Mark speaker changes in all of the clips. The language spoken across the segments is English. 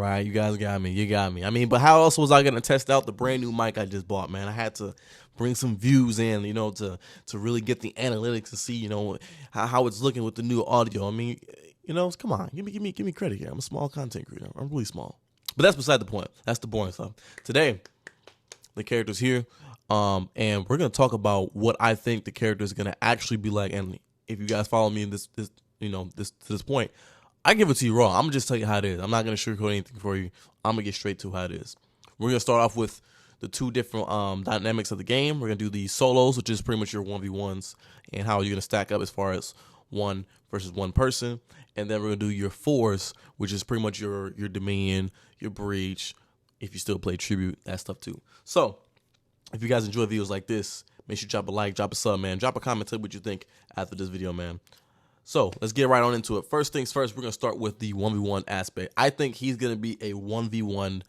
Speaker 1: right. You guys got me. You got me. I mean, but how else was I going to test out the brand new mic I just bought, man? I had to bring some views in, to really get the analytics to see, how it's looking with the new audio. I mean, come on, give me credit here. I'm a small content creator. I'm really small. But that's beside the point. That's the boring stuff. Today, the character's here, and we're going to talk about what I think the character is going to actually be like. And if you guys follow me in this to this point, I give it to you raw. I'm going to just tell you how it is. I'm not going to sugarcoat anything for you. I'm going to get straight to how it is. We're going to start off with the two different dynamics of the game. We're going to do the solos, which is pretty much your 1v1s, and how you're going to stack up as far as one versus one person. And then we're going to do your fours, which is pretty much your Dominion, your Breach, if you still play Tribute, that stuff too. So, if you guys enjoy videos like this, make sure you drop a like, drop a sub, man. Drop a comment, tell me what you think after this video, man. So, let's get right on into it. First things first, we're going to start with the 1v1 aspect. I think he's going to be a 1v1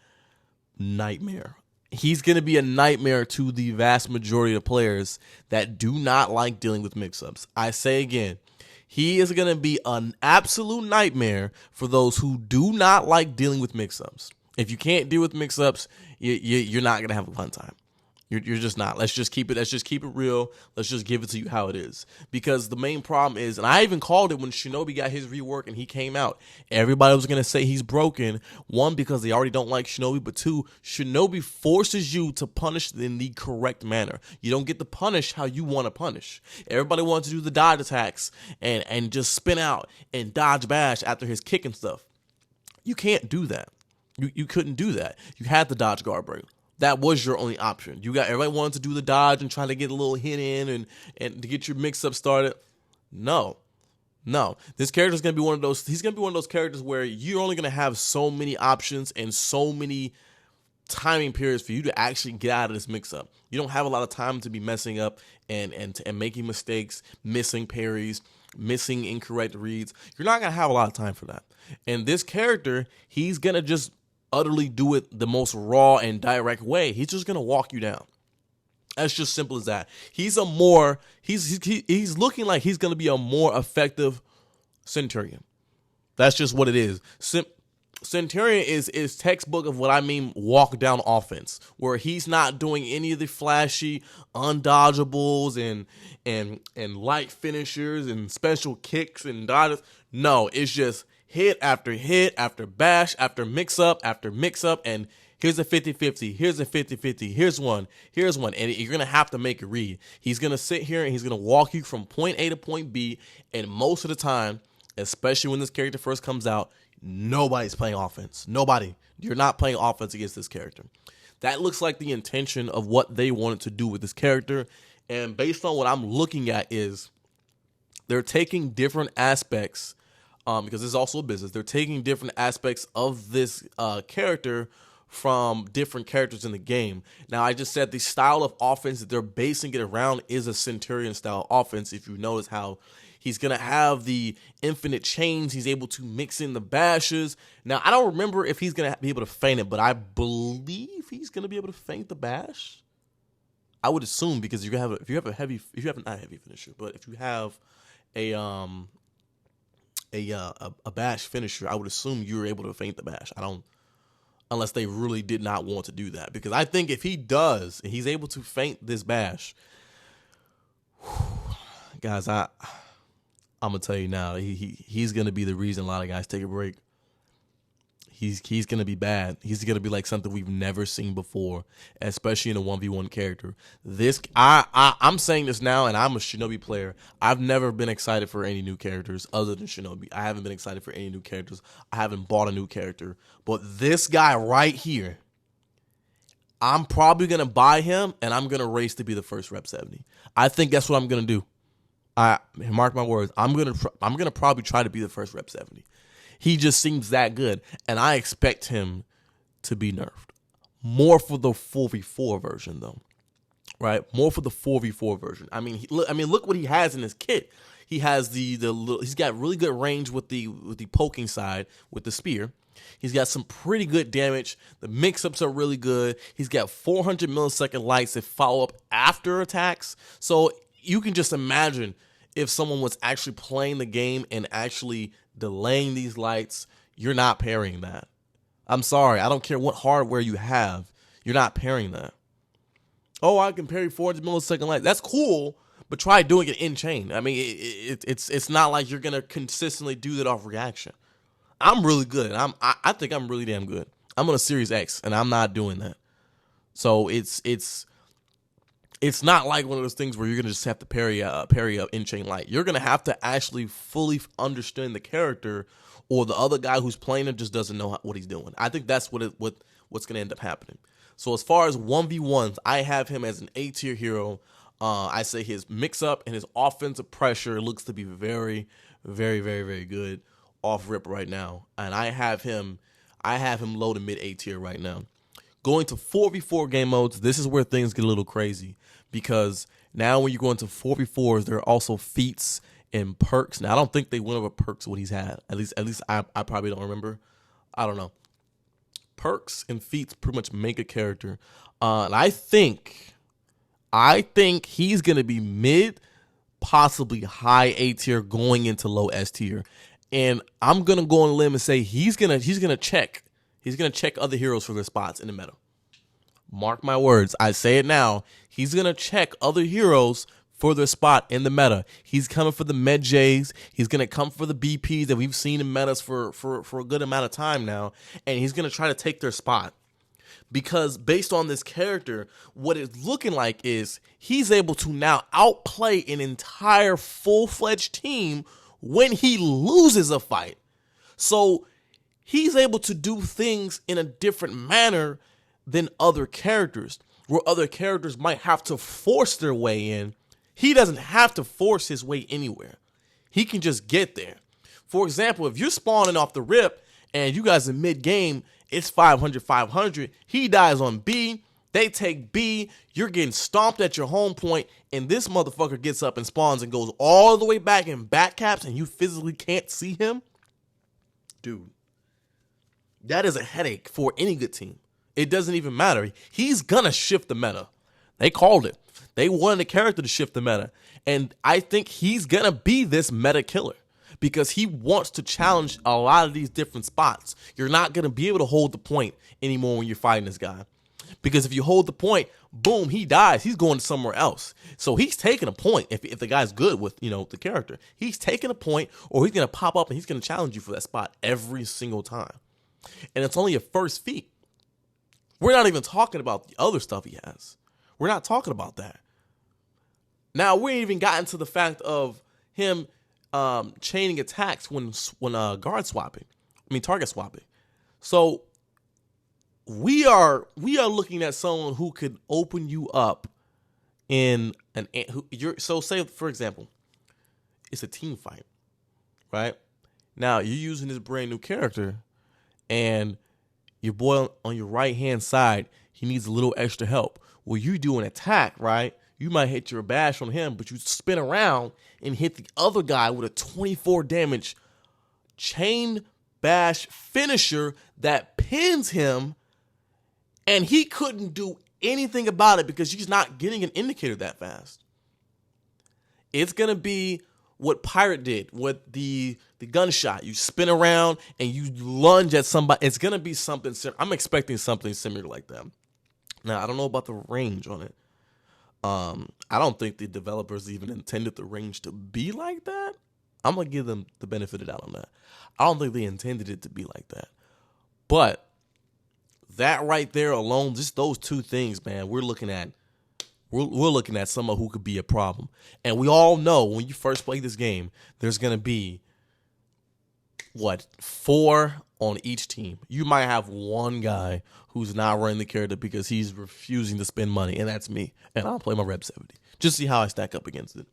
Speaker 1: nightmare. He's going to be a nightmare to the vast majority of players that do not like dealing with mix-ups. I say again, he is going to be an absolute nightmare for those who do not like dealing with mix-ups. If you can't deal with mix-ups, you're not going to have a fun time. You're just not. Let's just keep it real. Let's just give it to you how it is. Because the main problem is, and I even called it when Shinobi got his rework and he came out, everybody was going to say he's broken. One, because they already don't like Shinobi, but two, Shinobi forces you to punish in the correct manner. You don't get to punish how you want to punish. Everybody wants to do the dodge attacks and just spin out and dodge bash after his kick and stuff. You can't do that. You couldn't do that. You had the dodge guard break. That was your only option. Everybody wanted to do the dodge and try to get a little hit in and to get your mix-up started. No. This character is going to be one of those. He's going to be one of those characters where you're only going to have so many options and so many timing periods for you to actually get out of this mix-up. You don't have a lot of time to be messing up and making mistakes, missing parries, missing incorrect reads. You're not going to have a lot of time for that. And this character, he's going to just utterly do it the most raw and direct way. He's just gonna walk you down. That's just simple as that. He's looking like he's gonna be a more effective Centurion. That's just what it is. Centurion is textbook of what I mean walk down offense, where he's not doing any of the flashy undodgeables and light finishers and special kicks and dodges. No, it's just hit after bash, after mix-up, and here's a 50-50, here's a 50-50, here's one, and you're going to have to make a read. He's going to sit here and he's going to walk you from point A to point B, and most of the time, especially when this character first comes out, nobody's playing offense. Nobody. You're not playing offense against this character. That looks like the intention of what they wanted to do with this character, and based on what I'm looking at is they're taking different aspects because this is also a business. They're taking different aspects of this character from different characters in the game. Now, I just said the style of offense that they're basing it around is a Centurion style offense. If you notice how he's going to have the infinite chains, he's able to mix in the bashes. Now, I don't remember if he's going to be able to feint it, but I believe he's going to be able to feint the bash. I would assume, because if you have not a heavy finisher, but if you have a bash finisher, I would assume you're able to feint the bash. Unless they really did not want to do that, because I think if he does and he's able to feint this bash, guys, I'm gonna tell you now, he's gonna be the reason a lot of guys take a break. He's gonna be bad. He's gonna be like something we've never seen before, especially in a 1v1 character. I'm saying this now, and I'm a Shinobi player. I've never been excited for any new characters other than Shinobi. I haven't been excited for any new characters. I haven't bought a new character. But this guy right here, I'm probably gonna buy him, and I'm gonna race to be the first Rep 70. I think that's what I'm gonna do. Mark my words. I'm gonna probably try to be the first Rep 70. He just seems that good, and I expect him to be nerfed. More for the 4v4 version, though, right? More for the 4v4 version. I mean, look what he has in his kit. He has he's got really good range with the poking side with the spear. He's got some pretty good damage. The mix-ups are really good. He's got 400 millisecond lights that follow up after attacks. So you can just imagine if someone was actually playing the game and actually delaying these lights, you're not parrying that. I'm sorry. I don't care what hardware you have. You're not parrying that. Oh, I can parry 400 millisecond light. That's cool, but try doing it in chain. I mean, it's not like you're gonna consistently do that off reaction. I'm really good. I think I'm really damn good. I'm on a Series X, and I'm not doing that. So it's not like one of those things where you're gonna just have to parry up in chain light. You're gonna have to actually fully understand the character, or the other guy who's playing it just doesn't know what he's doing. I think that's what's gonna end up happening. So as far as 1v1s, I have him as an A tier hero. I say his mix up and his offensive pressure looks to be very, very, very, very good off rip right now, and I have him low to mid A tier right now. Going to 4v4 game modes, this is where things get a little crazy, because now when you go into 4v4s, there are also feats and perks. Now I don't think they went over perks what he's had. At least I probably don't remember. I don't know. Perks and feats pretty much make a character, and I think he's gonna be mid, possibly high A tier, going into low S tier. And I'm gonna go on a limb and say he's gonna check other heroes for their spots in the meta. Mark my words, I say it now. He's gonna check other heroes for their spot in the meta. He's coming for the Med J's. He's gonna come for the BPs that we've seen in metas for a good amount of time now, and he's gonna try to take their spot. Because based on this character, what it's looking like is he's able to now outplay an entire full-fledged team when he loses a fight. So he's able to do things in a different manner than other characters, where other characters might have to force their way in. He doesn't have to force his way anywhere. He can just get there. For example, if you're spawning off the rip and you guys in mid-game, it's 500. He dies on B. They take B. You're getting stomped at your home point, and this motherfucker gets up and spawns and goes all the way back and backcaps, and you physically can't see him. Dude, that is a headache for any good team. It doesn't even matter. He's gonna shift the meta. They called it. They wanted the character to shift the meta, and I think he's gonna be this meta killer, because he wants to challenge a lot of these different spots. You're not going to be able to hold the point anymore when you're fighting this guy. Because if you hold the point, boom, he dies. He's going somewhere else. So he's taking a point if the guy's good with, the character. He's taking a point, or he's going to pop up and he's going to challenge you for that spot every single time. And it's only a first feat. We're not even talking about the other stuff he has. We're not talking about that. Now, we ain't even gotten to the fact of him chaining attacks when target swapping. So we are looking at someone who could open you up in so say, for example, it's a team fight, right? Now you're using this brand new character, and your boy on your right hand side, he needs a little extra help. Well, you do an attack, right? You might hit your bash on him, but you spin around and hit the other guy with a 24 damage chain bash finisher that pins him, and he couldn't do anything about it because he's not getting an indicator that fast. It's going to be what Pirate did with the gunshot. You spin around and you lunge at somebody. It's going to be something similar. I'm expecting something similar like that. Now, I don't know about the range on it. I don't think the developers even intended the range to be like that. I'm going to give them the benefit of the doubt on that. I don't think they intended it to be like that. But that right there alone, just those two things, man, we're looking at someone who could be a problem. And we all know when you first play this game, there's going to be, 4 on each team. You might have one guy who's not running the character because he's refusing to spend money, and that's me. And I'll play my rep 70. Just see how I stack up against it.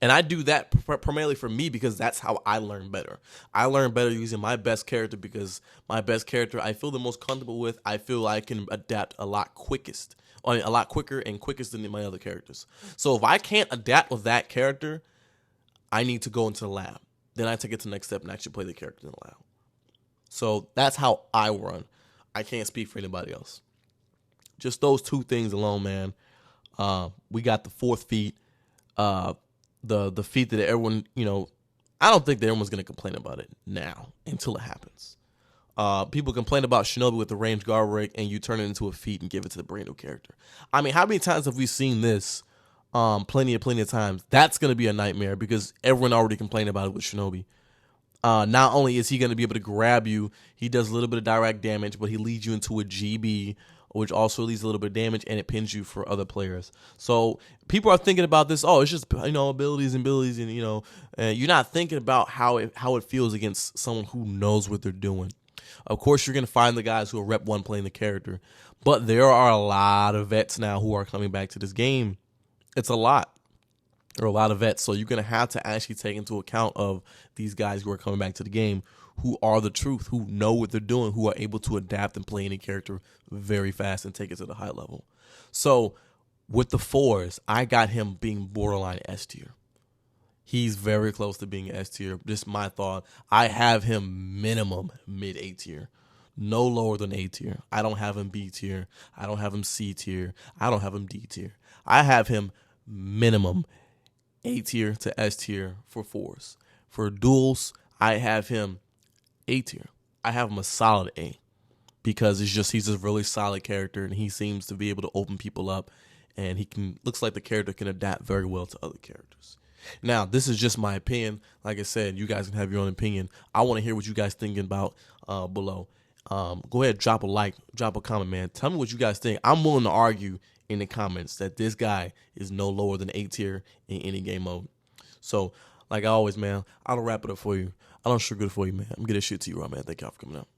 Speaker 1: And I do that primarily for me because that's how I learn better. I learn better using my best character because my best character I feel the most comfortable with. I feel I can adapt a lot quicker and quickest than my other characters. So if I can't adapt with that character, I need to go into the lab. Then I take it to the next step and actually play the character in the lab. So that's how I run. I can't speak for anybody else. Just those two things alone, man. We got the fourth feat. The feat that everyone, I don't think that everyone's going to complain about it now until it happens. People complain about Shinobi with the range guard break, and you turn it into a feat and give it to the brand new character. I mean, how many times have we seen this? Plenty of times. That's going to be a nightmare because everyone already complained about it with Shinobi. Not only is he going to be able to grab you, he does a little bit of direct damage, but he leads you into a GB, which also leads a little bit of damage, and it pins you for other players. So people are thinking about this. Oh, it's just abilities, and you're not thinking about how it feels against someone who knows what they're doing. Of course, you're going to find the guys who are rep 1 playing the character, but there are a lot of vets now who are coming back to this game. It's a lot. There are a lot of vets, so you're going to have to actually take into account of these guys who are coming back to the game, who are the truth, who know what they're doing, who are able to adapt and play any character very fast and take it to the high level. So with the 4s, I got him being borderline S tier. He's very close to being S tier. Just my thought. I have him minimum mid A tier. No lower than A tier. I don't have him B tier. I don't have him C tier. I don't have him D tier. I have him minimum A tier to S tier for 4s. For duels, I have him A tier. I have him a solid A because he's a really solid character, and he seems to be able to open people up, and looks like the character can adapt very well to other characters. Now, this is just my opinion. Like I said, you guys can have your own opinion. I want to hear what you guys thinking about below. Go ahead, drop a like, drop a comment, man. Tell me what you guys think. I'm willing to argue in the comments that this guy is no lower than A tier in any game mode. So, like always, man, I don't wrap it up for you. I don't sugar it for you, man. I'm gonna get this shit to you, right, man. Thank y'all for coming out.